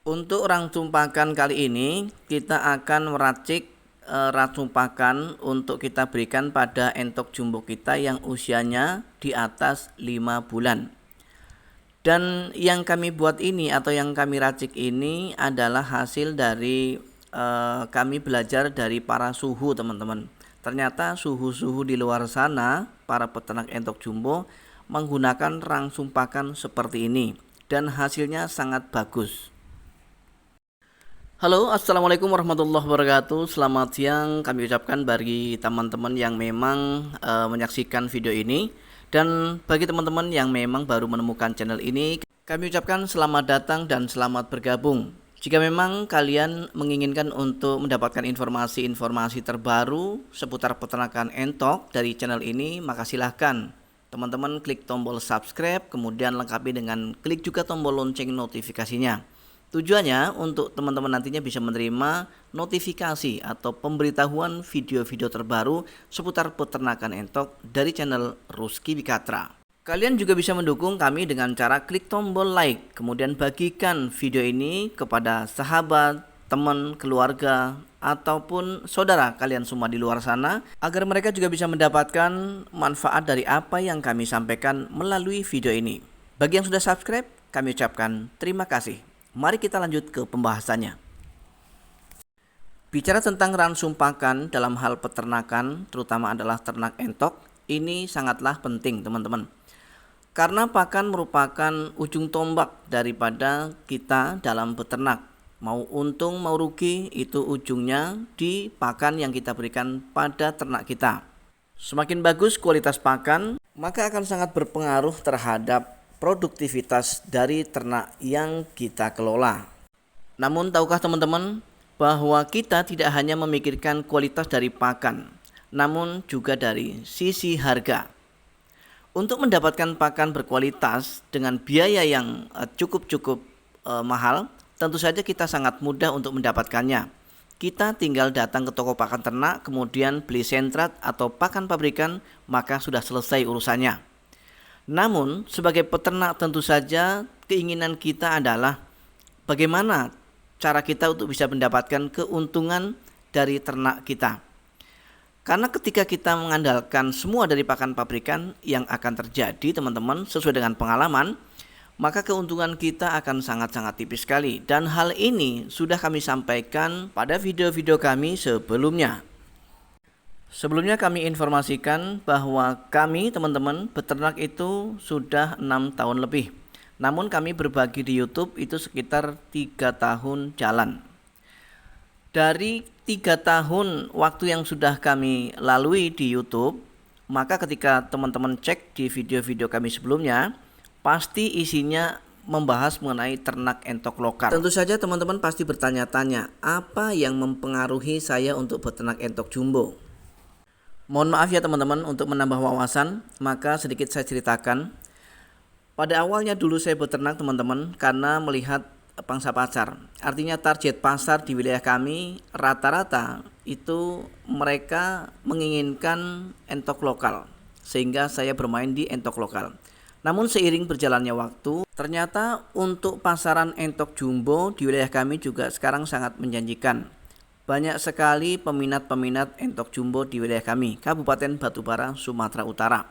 Untuk rangkum pakan kali ini kita akan meracik racun pakan untuk kita berikan pada entok jumbo kita yang usianya di atas 5 bulan. Dan yang kami buat ini atau yang kami racik ini adalah hasil dari kami belajar dari para suhu, teman-teman. Ternyata suhu-suhu di luar sana, para peternak entok jumbo menggunakan rangkum pakan seperti ini dan hasilnya sangat bagus. Halo, assalamualaikum warahmatullahi wabarakatuh. Selamat siang kami ucapkan bagi teman-teman yang memang menyaksikan video ini. Dan bagi teman-teman yang memang baru menemukan channel ini, kami ucapkan selamat datang dan selamat bergabung. Jika memang kalian menginginkan untuk mendapatkan informasi-informasi terbaru seputar peternakan entok dari channel ini, maka silahkan teman-teman klik tombol subscribe, kemudian lengkapi dengan klik juga tombol lonceng notifikasinya. Tujuannya untuk teman-teman nantinya bisa menerima notifikasi atau pemberitahuan video-video terbaru seputar peternakan entok dari channel Rusky Bikatra. Kalian juga bisa mendukung kami dengan cara klik tombol like, kemudian bagikan video ini kepada sahabat, teman, keluarga, ataupun saudara kalian semua di luar sana, agar mereka juga bisa mendapatkan manfaat dari apa yang kami sampaikan melalui video ini. Bagi yang sudah subscribe, kami ucapkan terima kasih. Mari kita lanjut ke pembahasannya. Bicara tentang ransum pakan dalam hal peternakan, terutama adalah ternak entok, ini sangatlah penting, teman-teman. Karena pakan merupakan ujung tombak daripada kita dalam beternak. Mau untung mau rugi, itu ujungnya di pakan yang kita berikan pada ternak kita. Semakin bagus kualitas pakan, maka akan sangat berpengaruh terhadap produktivitas dari ternak yang kita kelola. Namun tahukah teman-teman bahwa kita tidak hanya memikirkan kualitas dari pakan, namun juga dari sisi harga. Untuk mendapatkan pakan berkualitas dengan biaya yang cukup mahal, tentu saja kita sangat mudah untuk mendapatkannya. Kita tinggal datang ke toko pakan ternak, kemudian beli sentrat atau pakan pabrikan, maka sudah selesai urusannya. Namun sebagai peternak tentu saja keinginan kita adalah bagaimana cara kita untuk bisa mendapatkan keuntungan dari ternak kita. Karena ketika kita mengandalkan semua dari pakan pabrikan, yang akan terjadi teman-teman sesuai dengan pengalaman, maka keuntungan kita akan sangat-sangat tipis sekali. Dan hal ini sudah kami sampaikan pada video-video kami sebelumnya. Sebelumnya kami informasikan bahwa kami teman-teman beternak itu sudah 6 tahun lebih. Namun kami berbagi di YouTube itu sekitar 3 tahun jalan. Dari 3 tahun waktu yang sudah kami lalui di YouTube, maka ketika teman-teman cek di video-video kami sebelumnya, pasti isinya membahas mengenai ternak entok lokal. Tentu saja teman-teman pasti bertanya-tanya, apa yang mempengaruhi saya untuk beternak entok jumbo? Mohon maaf ya teman-teman, untuk menambah wawasan, maka sedikit saya ceritakan. Pada awalnya dulu saya beternak teman-teman karena melihat pangsa pasar. Artinya target pasar di wilayah kami rata-rata itu mereka menginginkan entok lokal. Sehingga saya bermain di entok lokal. Namun seiring berjalannya waktu, ternyata untuk pasaran entok jumbo di wilayah kami juga sekarang sangat menjanjikan. Banyak sekali peminat-peminat entok jumbo di wilayah kami, Kabupaten Batubara, Sumatera Utara.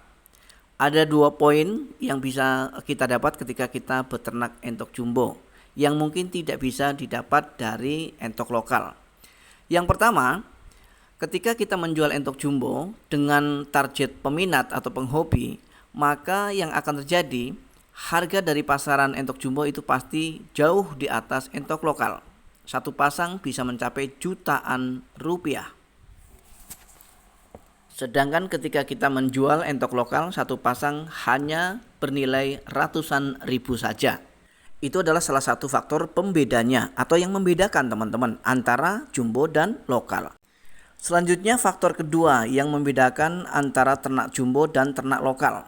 Ada 2 poin yang bisa kita dapat ketika kita beternak entok jumbo, yang mungkin tidak bisa didapat dari entok lokal. Yang pertama, ketika kita menjual entok jumbo dengan target peminat atau penghobi, maka yang akan terjadi, harga dari pasaran entok jumbo itu pasti jauh di atas entok lokal. Satu pasang bisa mencapai jutaan rupiah. Sedangkan ketika kita menjual entok lokal, satu pasang hanya bernilai ratusan ribu saja. Itu adalah salah satu faktor pembedanya atau yang membedakan teman-teman antara jumbo dan lokal. Selanjutnya faktor kedua yang membedakan antara ternak jumbo dan ternak lokal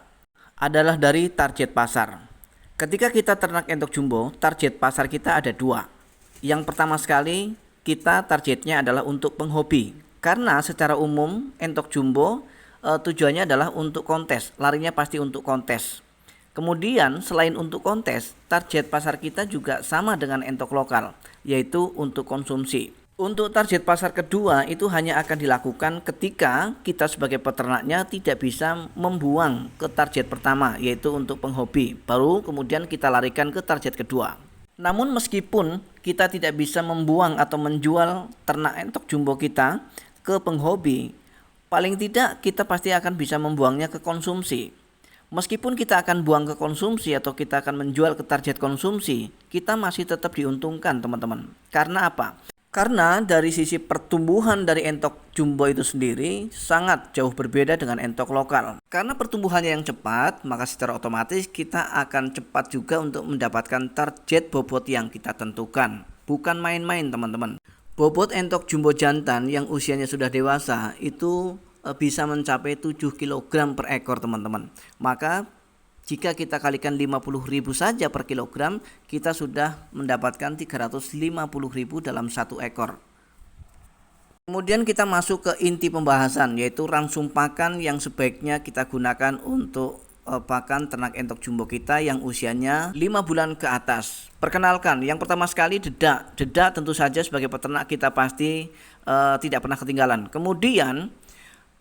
adalah dari target pasar. Ketika kita ternak entok jumbo, target pasar kita ada 2. Yang pertama sekali, kita targetnya adalah untuk penghobi. Karena secara umum entok jumbo tujuannya adalah untuk kontes, larinya pasti untuk kontes. Kemudian selain untuk kontes, target pasar kita juga sama dengan entok lokal, yaitu untuk konsumsi. Untuk target pasar kedua itu hanya akan dilakukan ketika kita sebagai peternaknya tidak bisa membuang ke target pertama, yaitu untuk penghobi. Baru kemudian kita larikan ke target kedua. Namun meskipun kita tidak bisa membuang atau menjual ternak entok jumbo kita ke penghobi, paling tidak kita pasti akan bisa membuangnya ke konsumsi. Meskipun kita akan buang ke konsumsi atau kita akan menjual ke target konsumsi, kita masih tetap diuntungkan teman-teman. Karena apa? Karena dari sisi pertumbuhan dari entok jumbo itu sendiri sangat jauh berbeda dengan entok lokal. Karena pertumbuhannya yang cepat, maka secara otomatis kita akan cepat juga untuk mendapatkan target bobot yang kita tentukan. Bukan main-main teman-teman. Bobot entok jumbo jantan yang usianya sudah dewasa itu bisa mencapai 7 kg per ekor teman-teman. Maka jika kita kalikan 50.000 saja per kilogram, kita sudah mendapatkan 350.000 dalam satu ekor. Kemudian kita masuk ke inti pembahasan, yaitu ransum pakan yang sebaiknya kita gunakan untuk pakan ternak entok jumbo kita yang usianya 5 bulan ke atas. Perkenalkan, yang pertama sekali dedak. Dedak tentu saja sebagai peternak kita pasti tidak pernah ketinggalan. Kemudian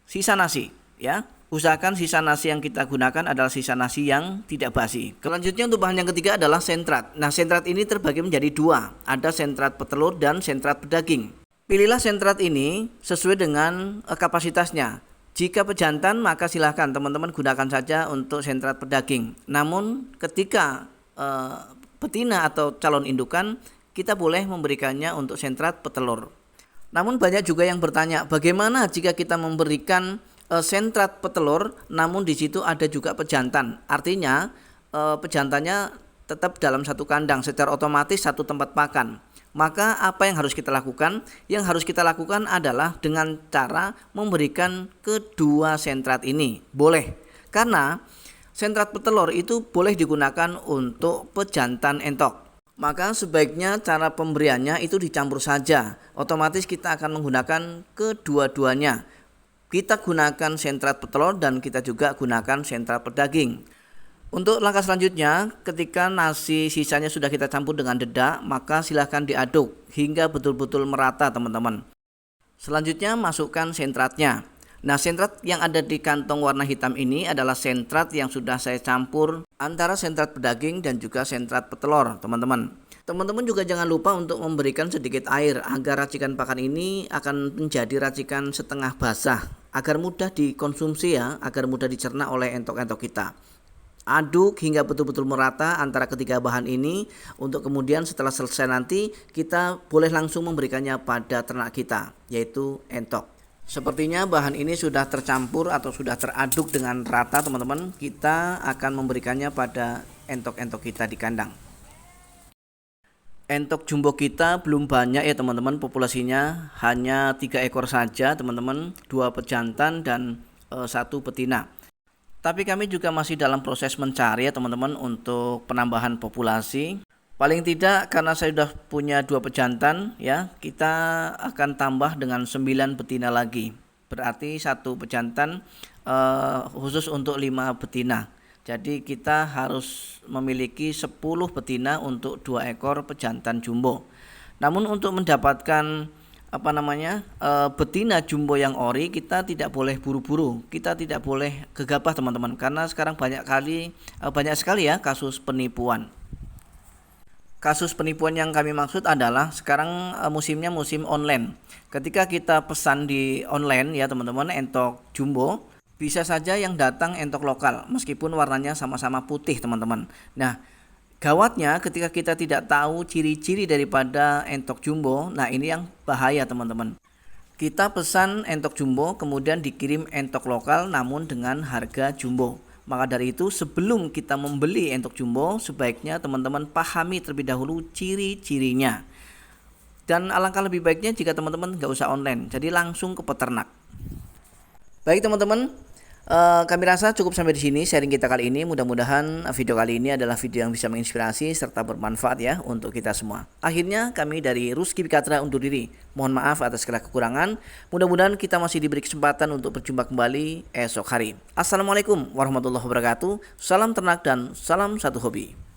sisa nasi, ya. Usahakan sisa nasi yang kita gunakan adalah sisa nasi yang tidak basi. Selanjutnya untuk bahan yang ketiga adalah sentrat. Nah, sentrat ini terbagi menjadi dua. Ada sentrat petelur dan sentrat pedaging. Pilihlah sentrat ini sesuai dengan kapasitasnya. Jika pejantan maka silahkan teman-teman gunakan saja untuk sentrat pedaging. Namun ketika betina atau calon indukan, kita boleh memberikannya untuk sentrat petelur. Namun banyak juga yang bertanya, bagaimana jika kita memberikan sentrat petelur namun di situ ada juga pejantan. Artinya pejantannya tetap dalam satu kandang, secara otomatis satu tempat pakan. Maka apa yang harus kita lakukan? Yang harus kita lakukan adalah dengan cara memberikan kedua sentrat ini. Boleh. Karena sentrat petelur itu boleh digunakan untuk pejantan entok. Maka sebaiknya cara pemberiannya itu dicampur saja. Otomatis kita akan menggunakan kedua-duanya. Kita gunakan sentrat petelur dan kita juga gunakan sentrat pedaging. Untuk langkah selanjutnya, ketika nasi sisanya sudah kita campur dengan dedak, maka silahkan diaduk hingga betul-betul merata teman-teman. Selanjutnya masukkan sentratnya. Nah, sentrat yang ada di kantong warna hitam ini adalah sentrat yang sudah saya campur antara sentrat pedaging dan juga sentrat petelur teman-teman. Teman-teman juga jangan lupa untuk memberikan sedikit air agar racikan pakan ini akan menjadi racikan setengah basah agar mudah dikonsumsi ya, agar mudah dicerna oleh entok-entok kita. Aduk hingga betul-betul merata antara ketiga bahan ini untuk kemudian setelah selesai nanti kita boleh langsung memberikannya pada ternak kita, yaitu entok. Sepertinya bahan ini sudah tercampur atau sudah teraduk dengan rata teman-teman. Kita akan memberikannya pada entok-entok kita di kandang. Entok jumbo kita belum banyak ya teman-teman, populasinya hanya 3 ekor saja teman-teman, 2 pejantan dan 1 betina. Tapi kami juga masih dalam proses mencari ya teman-teman untuk penambahan populasi. Paling tidak karena saya sudah punya 2 pejantan ya, kita akan tambah dengan 9 betina lagi. Berarti 1 pejantan khusus untuk 5 betina. Jadi kita harus memiliki 10 betina untuk 2 ekor pejantan jumbo. Namun untuk mendapatkan betina jumbo yang ori, kita tidak boleh buru-buru, kita tidak boleh gegabah teman-teman, karena sekarang banyak sekali ya kasus penipuan. Kasus penipuan yang kami maksud adalah sekarang musimnya musim online. Ketika kita pesan di online ya teman-teman entok jumbo, bisa saja yang datang entok lokal meskipun warnanya sama-sama putih teman-teman. Nah, gawatnya ketika kita tidak tahu ciri-ciri daripada entok jumbo, nah ini yang bahaya teman-teman. Kita pesan entok jumbo kemudian dikirim entok lokal namun dengan harga jumbo. Maka dari itu sebelum kita membeli entok jumbo sebaiknya teman-teman pahami terlebih dahulu ciri-cirinya. Dan alangkah lebih baiknya jika teman-teman nggak usah online, jadi langsung ke peternak. Baik teman-teman, Kami rasa cukup sampai di sini sharing kita kali ini. Mudah-mudahan video kali ini adalah video yang bisa menginspirasi serta bermanfaat ya untuk kita semua. Akhirnya kami dari Ruski Bikatra undur diri. Mohon maaf atas segala kekurangan. Mudah-mudahan kita masih diberi kesempatan untuk berjumpa kembali esok hari. Assalamualaikum warahmatullahi wabarakatuh. Salam ternak dan salam satu hobi.